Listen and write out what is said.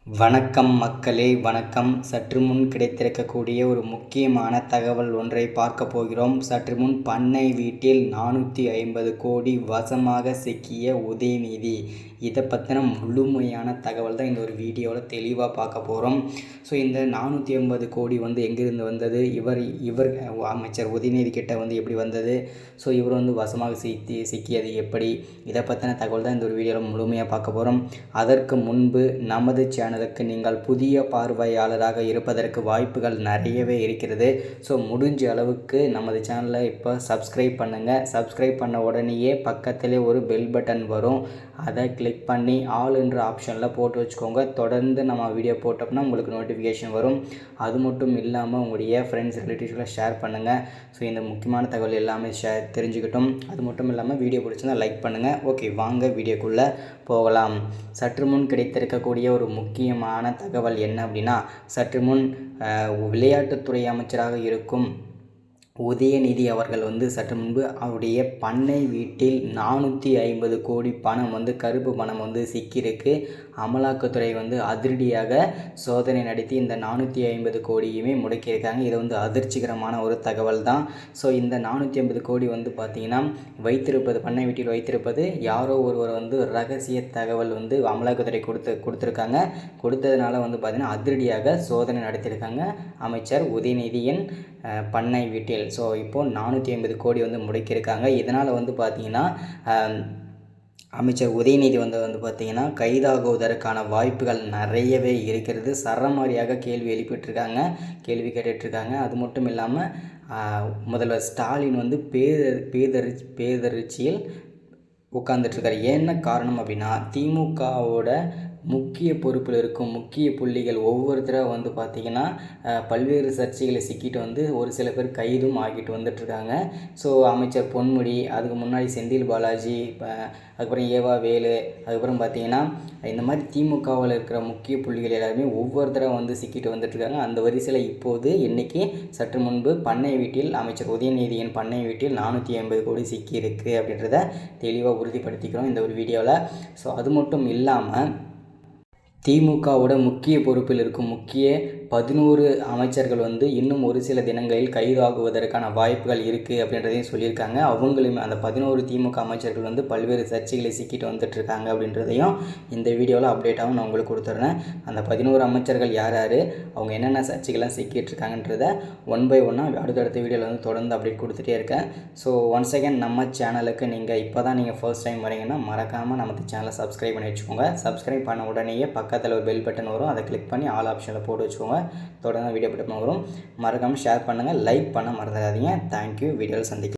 வணக்கம் மக்களே, வணக்கம். சற்று முன் கிடைத்திருக்கக்கூடிய ஒரு முக்கியமான தகவல் ஒன்றை பார்க்க போகிறோம். சற்று முன் பண்ணை வீட்டில் 450 கோடி வசமாக சிக்கிய உதயநிதி. இதை பற்றின முழுமையான தகவல் தான் இந்த ஒரு வீடியோவில் தெளிவாக பார்க்க போகிறோம். ஸோ இந்த 450 கோடி எங்கிருந்து வந்தது, இவர் அமைச்சர் உதயநிதி கிட்ட எப்படி வந்தது, ஸோ இவர் வசமாக சிக்கியது எப்படி, இதை பற்றின தகவல் தான் இந்த ஒரு வீடியோவில் முழுமையாக பார்க்க போகிறோம். அதற்கு முன்பு நமது சேனலுக்கு நீங்கள் புதிய பார்வையாளராக இருப்பதற்கு வாய்ப்புகள் நிறையவே இருக்கிறது. ஸோ முடிஞ்ச அளவுக்கு நமது சேனலை இப்போ சப்ஸ்கிரைப் பண்ணுங்கள். சப்ஸ்கிரைப் பண்ண உடனேயே பக்கத்திலே ஒரு பெல் பட்டன் வரும், அதை கிளிக் பண்ணி ஆல் என்ற ஆப்ஷனில் போட்டு வச்சுக்கோங்க. தொடர்ந்து நம்ம வீடியோ போட்டோம்னா உங்களுக்கு நோட்டிஃபிகேஷன் வரும். அது மட்டும் இல்லாமல் உங்களுடைய ஃப்ரெண்ட்ஸ் ரிலேட்டிவ்ஸில் ஷேர் பண்ணுங்கள். ஸோ இந்த முக்கியமான தகவல் எல்லாமே தெரிஞ்சுக்கிட்டோம். அது மட்டும் இல்லாமல் வீடியோ பிடிச்சிருந்தால் லைக் பண்ணுங்கள். ஓகே, வாங்க வீடியோக்குள்ளே போகலாம். சற்று முன் கிடைத்திருக்கக்கூடிய ஒரு முக்கியமான தகவல் என்ன அப்படின்னா, சற்று முன் விளையாட்டுத்துறை அமைச்சராக இருக்கும் உதயநிதி அவர்கள் சற்று முன்பு அவருடைய பண்ணை வீட்டில் 450 கோடி பணம் கருப்பு பணம் சிக்கியிருக்கு. அமலாக்கத்துறை அதிரடியாக சோதனை நடத்தி இந்த 450 கோடியுமே முடக்கியிருக்காங்க. இது அதிர்ச்சிகரமான ஒரு தகவல் தான். ஸோ இந்த 450 கோடி பார்த்திங்கன்னா வைத்திருப்பது, பண்ணை வீட்டில் வைத்திருப்பது யாரோ ஒருவர் ரகசிய தகவல் அமலாக்கத்துறை கொடுத்துருக்காங்க. கொடுத்ததுனால பார்த்திங்கன்னா அதிரடியாக சோதனை நடத்தியிருக்காங்க அமைச்சர் உதயநிதியின் பண்ணை வீட்டில். ஸோ இப்போது 450 கோடி முடக்கியிருக்காங்க. இதனால் பார்த்திங்கன்னா அமைச்சர் உதயநிதி பார்த்திங்கன்னா கைதாகுவதற்கான வாய்ப்புகள் நிறையவே இருக்கிறது. சரமாரியாக கேள்வி கேட்டுட்ருக்காங்க. அது மட்டும் இல்லாமல் முதல்வர் ஸ்டாலின் பேரதிர்ச்சியில் உட்கார்ந்துட்டுருக்காரு. என்ன காரணம் அப்படின்னா, திமுகவோட முக்கிய பொறுப்பில் இருக்கும் முக்கிய புள்ளிகள் ஒவ்வொருத்தராக பார்த்திங்கன்னா பல்வேறு சர்ச்சைகளை சிக்கிட்டு ஒரு சில பேர் கைதும் ஆகிட்டு வந்துட்டுருக்காங்க. ஸோ அமைச்சர் பொன்முடி, அதுக்கு முன்னாடி செந்தில் பாலாஜி, அதுக்கப்புறம் ஏவா வேலு, அதுக்கப்புறம் பார்த்திங்கன்னா இந்த மாதிரி திமுகவில் இருக்கிற முக்கிய புள்ளிகள் எல்லாருமே ஒவ்வொருத்தராக சிக்கிட்டு வந்துட்டுருக்காங்க. அந்த வரிசையில் இப்போது இன்றைக்கி சற்று முன்பு பண்ணை வீட்டில் அமைச்சர் உதயநிதியின் பண்ணை வீட்டில் 450 கோடி சிக்கியிருக்கு அப்படின்றத தெளிவாக உறுதிப்படுத்திக்கிறோம் இந்த ஒரு வீடியோவில். ஸோ அது மட்டும் இல்லாமல் திமுகவோட முக்கிய பொறுப்பில் இருக்கும் முக்கிய 11 அமைச்சர்கள் இன்னும் ஒரு சில தினங்களில் கைதாகுவதற்கான வாய்ப்புகள் இருக்குது அப்படின்றதையும் சொல்லியிருக்காங்க. அவங்களுமே அந்த 11 திமுக அமைச்சர்கள் பல்வேறு சர்ச்சைகளை சிக்கிட்டு வந்துட்டுருக்காங்க அப்படின்றதையும் இந்த வீடியோவில் அப்டேட்டாகவும் நான் உங்களுக்கு கொடுத்துட்றேன். அந்த 11 அமைச்சர்கள் யார் யார், அவங்க என்னென்ன சர்ச்சைகள்லாம் சிக்கிட்டுருக்காங்கன்றதை ஒன் பை ஒன்னாக அடுத்தடுத்த வீடியோவில் தொடர்ந்து அப்டேட் கொடுத்துட்டே இருக்கேன். ஸோ ஒன்ஸ் அகேன் நம்ம சேனலுக்கு நீங்கள் ஃபர்ஸ்ட் டைம் வரீங்கன்னா மறக்காமல் நம்ம சேனலை சப்ஸ்கிரைப் பண்ணி வச்சுக்கோங்க. சப்ஸ்கிரைப் பண்ண உடனேயே பக்கத்தில் ஒரு பெல் பட்டன் வரும், அதை கிளிக் பண்ணி ஆல் ஆப்ஷனில் போட்டு வச்சுக்கோங்க. தொடர்ந்து வீடியோ போட்டு வரும். மறக்காமல் ஷேர் பண்ணுங்கள், லைக் பண்ண மறந்துடாதீங்க. தேங்க்யூ. வீடியோவில் சந்திக்கலாம்.